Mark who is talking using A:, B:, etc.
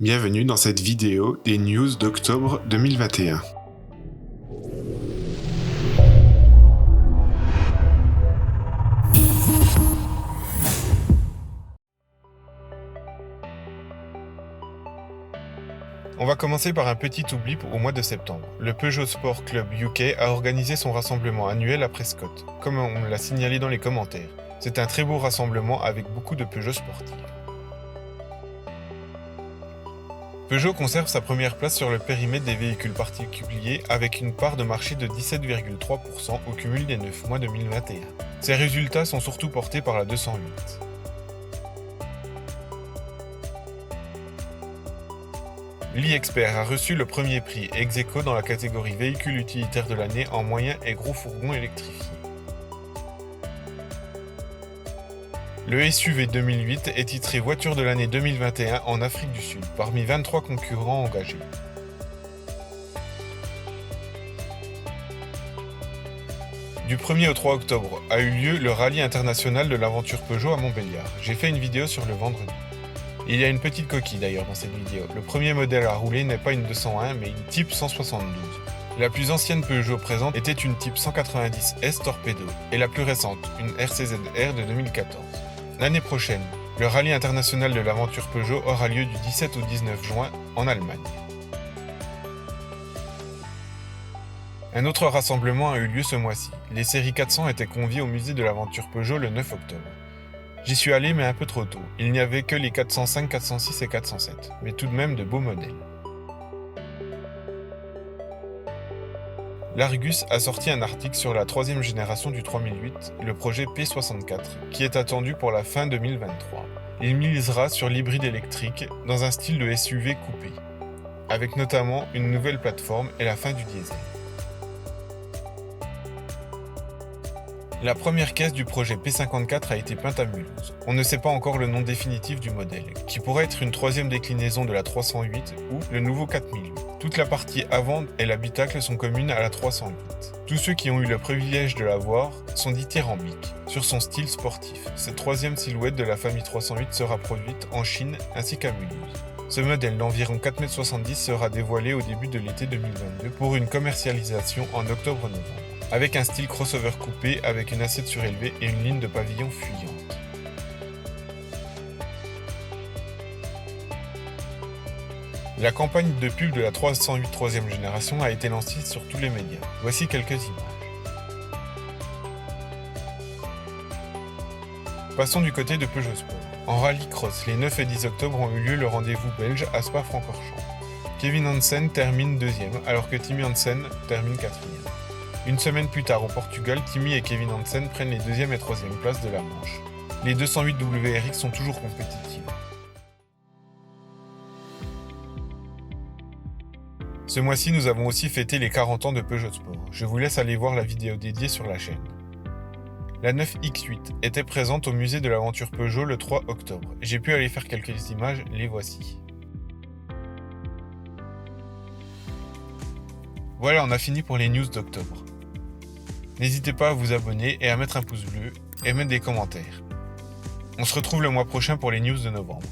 A: Bienvenue dans cette vidéo des news d'octobre 2021. On va commencer par un petit oubli au mois de septembre. Le Peugeot Sport Club UK a organisé son rassemblement annuel à Prescott, comme on l'a signalé dans les commentaires. C'est un très beau rassemblement avec beaucoup de Peugeot sportifs. Peugeot conserve sa première place sur le périmètre des véhicules particuliers avec une part de marché de 17,3% au cumul des 9 mois 2021. Ces résultats sont surtout portés par la 208. L'e-Expert a reçu le premier prix ex-aequo dans la catégorie véhicule utilitaire de l'année en moyen et gros fourgon électrifié. Le SUV 2008 est titré voiture de l'année 2021 en Afrique du Sud, parmi 23 concurrents engagés. Du 1er au 3 octobre a eu lieu le rallye international de l'aventure Peugeot à Montbéliard. J'ai fait une vidéo sur le vendredi. Il y a une petite coquille d'ailleurs dans cette vidéo. Le premier modèle à rouler n'est pas une 201 mais une Type 172. La plus ancienne Peugeot présente était une Type 190S Torpedo et la plus récente, une RCZ-R de 2014. L'année prochaine, le rallye international de l'aventure Peugeot aura lieu du 17 au 19 juin en Allemagne. Un autre rassemblement a eu lieu ce mois-ci. Les séries 400 étaient conviées au musée de l'aventure Peugeot le 9 octobre. J'y suis allé mais un peu trop tôt. Il n'y avait que les 405, 406 et 407, mais tout de même de beaux modèles. L'Argus a sorti un article sur la troisième génération du 3008, le projet P64, qui est attendu pour la fin 2023. Il misera sur l'hybride électrique dans un style de SUV coupé, avec notamment une nouvelle plateforme et la fin du diesel. La première caisse du projet P54 a été peinte à Mulhouse. On ne sait pas encore le nom définitif du modèle, qui pourrait être une troisième déclinaison de la 308 ou le nouveau 4008. Toute la partie avant et l'habitacle sont communes à la 308. Tous ceux qui ont eu le privilège de la voir sont dithyrambiques sur son style sportif. Cette troisième silhouette de la famille 308 sera produite en Chine ainsi qu'à Mulhouse. Ce modèle d'environ 4,70 m sera dévoilé au début de l'été 2022 pour une commercialisation en octobre-novembre, avec un style crossover coupé avec une assiette surélevée et une ligne de pavillon fuyante. La campagne de pub de la 308 3e génération a été lancée sur tous les médias. Voici quelques images. Passons du côté de Peugeot Sport. En rallycross, les 9 et 10 octobre ont eu lieu le rendez-vous belge à Spa-Francorchamps. Kevin Hansen termine 2e alors que Timmy Hansen termine 4e. Une semaine plus tard au Portugal, Timmy et Kevin Hansen prennent les 2e et 3e places de la manche. Les 208 WRX sont toujours compétitives. Ce mois-ci, nous avons aussi fêté les 40 ans de Peugeot Sport. Je vous laisse aller voir la vidéo dédiée sur la chaîne. La 9X8 était présente au musée de l'aventure Peugeot le 3 octobre. J'ai pu aller faire quelques images, les voici. Voilà, on a fini pour les news d'octobre. N'hésitez pas à vous abonner et à mettre un pouce bleu et mettre des commentaires. On se retrouve le mois prochain pour les news de novembre.